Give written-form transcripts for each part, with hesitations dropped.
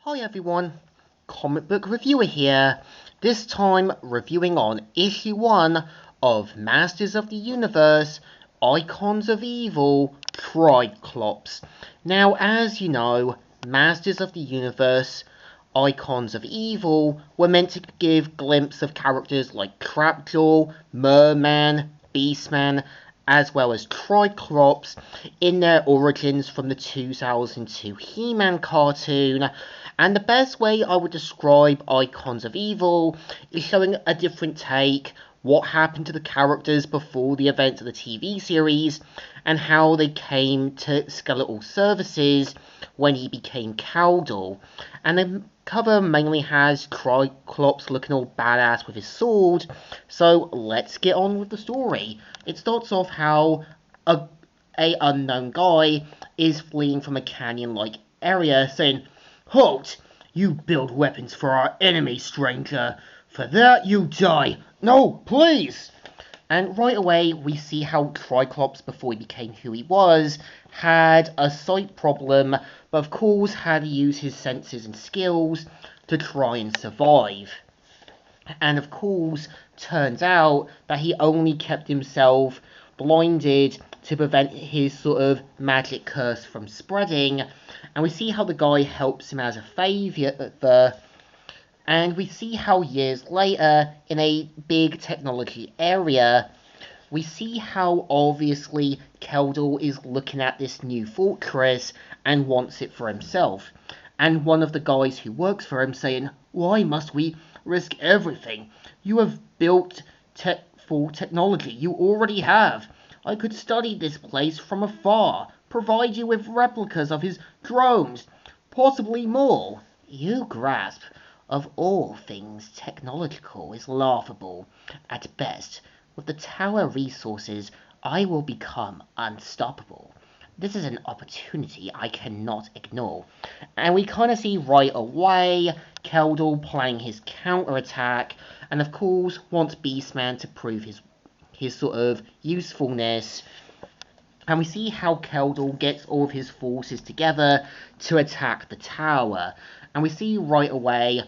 Hi everyone, comic book reviewer here, this time reviewing on issue 1 of Masters of the Universe, Icons of Evil, Tri-Klops. Now as you know, Masters of the Universe, Icons of Evil were meant to give glimpse of characters like Trapjaw, Merman, Beastman, as well as Tri-Klops in their origins from the 2002 He-Man cartoon. And the best way I would describe Icons of Evil is showing a different take, what happened to the characters before the events of the TV series, and how they came to Skeletal Services when he became Caldor. And the cover mainly has Tri-Klops looking all badass with his sword, so let's get on with the story. It starts off how a unknown guy is fleeing from a canyon-like area, saying, "Halt! You build weapons for our enemy, stranger. For that you die. No, please!" And right away, we see how Tri-Klops, before he became who he was, had a sight problem, but of course had to use his senses and skills to try and survive. And of course, turns out that he only kept himself blinded to prevent his sort of magic curse from spreading. And we see how the guy helps him as a favour. And we see how years later, in a big technology area, we see how obviously Keldor is looking at this new fortress and wants it for himself. And one of the guys who works for him saying, "Why must we risk everything? You have built full technology. You already have. I could study this place from afar, provide you with replicas of his drones, possibly more." You grasp of all things technological is laughable at best. With the tower resources, I will become unstoppable. This is an opportunity I cannot ignore. And we kind of see right away Keldor planning his counterattack, and of course wants Beastman to prove his sort of usefulness. And we see how Keldor gets all of his forces together to attack the tower. And we see right away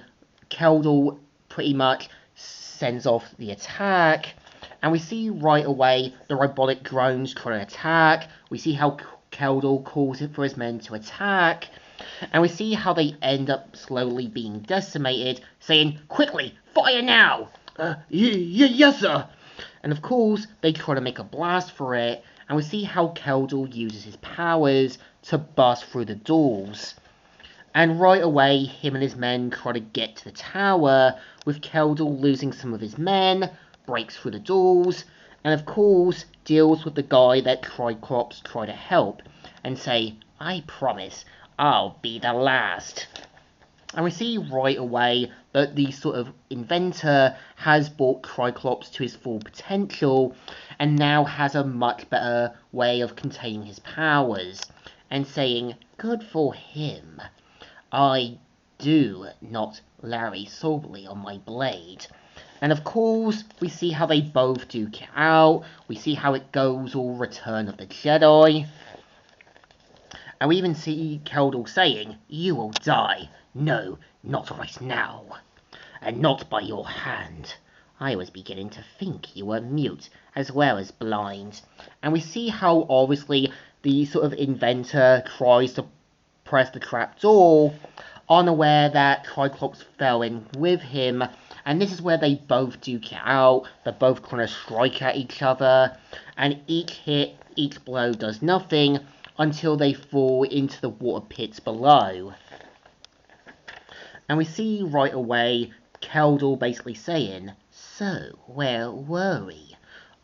Keldor pretty much sends off the attack. And we see right away the robotic drones trying to attack. We see how Keldor calls for his men to attack. And we see how they end up slowly being decimated, saying, "Quickly, fire now!" Yes, sir!" And of course, they try to make a blast for it. And we see how Keldor uses his powers to bust through the doors. And right away, him and his men try to get to the tower, with Keldor losing some of his men, breaks through the doors, and of course, deals with the guy that Tri-Klops try to help, and say, "I promise, I'll be the last." And we see right away that the sort of inventor has brought Tri-Klops to his full potential, and now has a much better way of containing his powers, and saying, "Good for him. I do not Larry soberly on my blade." And of course, we see how they both duke it out. We see how it goes all Return of the Jedi. And we even see Keldor saying, "You will die. No, not right now. And not by your hand. I was beginning to think you were mute as well as blind." And we see how obviously the sort of inventor tries to press the trap door, unaware that Tri-Klops fell in with him. And this is where they both duke it out. They're both trying to strike at each other. And each hit, each blow does nothing until they fall into the water pits below. And we see right away Keldor basically saying, "So, where were we?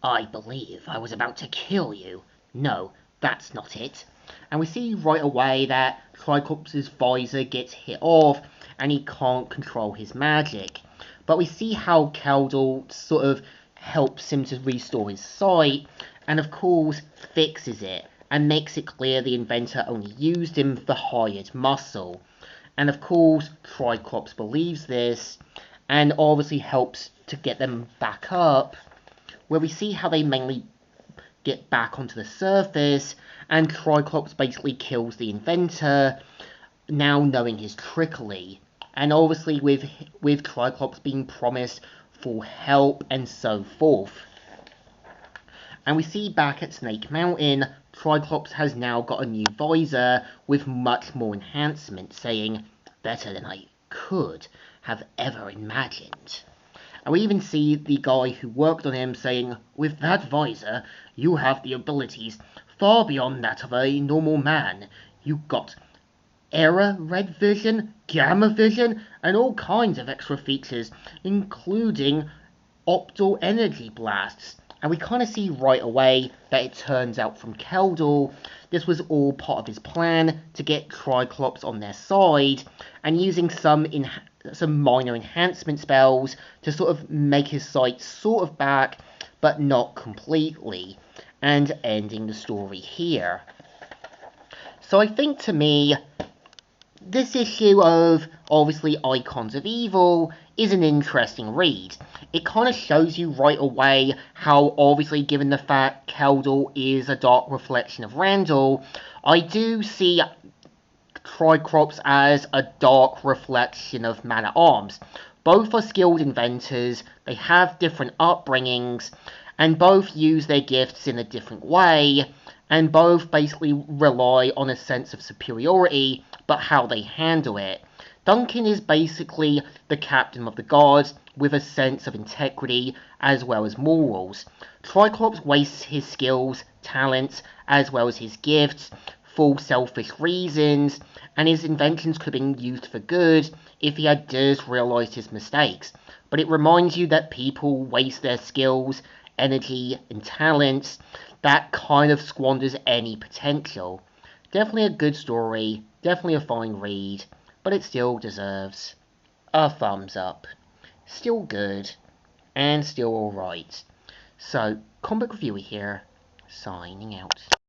I believe I was about to kill you. No, that's not it." And we see right away that Tri-Klops' visor gets hit off and he can't control his magic. But we see how Keldor sort of helps him to restore his sight, and of course fixes it, and makes it clear the inventor only used him for hired muscle. And of course, Tri-Klops believes this, and obviously helps to get them back up, where we see how they mainly get back onto the surface, and Tri-Klops basically kills the inventor, now knowing his trickery, and obviously with Tri-Klops being promised for help and so forth. And we see back at Snake Mountain, Tri-Klops has now got a new visor with much more enhancement, saying, "Better than I could have ever imagined." And we even see the guy who worked on him saying, "With that visor, you have the abilities far beyond that of a normal man. You got Era red vision, gamma vision, and all kinds of extra features, including optal energy blasts." And we kind of see right away that it turns out from Keldor, this was all part of his plan to get Tri-Klops on their side, and using some minor enhancement spells to sort of make his sight sort of back, but not completely, and ending the story here. So I think, to me, this issue of, obviously, Icons of Evil is an interesting read. It kind of shows you right away how, obviously, given the fact Keldor is a dark reflection of Randall, I do see Tri-Klops as a dark reflection of Man-at-Arms. Both are skilled inventors, they have different upbringings, and both use their gifts in a different way, and both basically rely on a sense of superiority, but how they handle it. Duncan is basically the captain of the guards with a sense of integrity as well as morals. Tri-Klops wastes his skills, talents, as well as his gifts for selfish reasons, and his inventions could have been used for good if he had just realised his mistakes. But it reminds you that people waste their skills, energy, and talents. That kind of squanders any potential. Definitely a good story, definitely a fine read, but it still deserves a thumbs up. Still good, and still alright. So, Comic Reviewer here, signing out.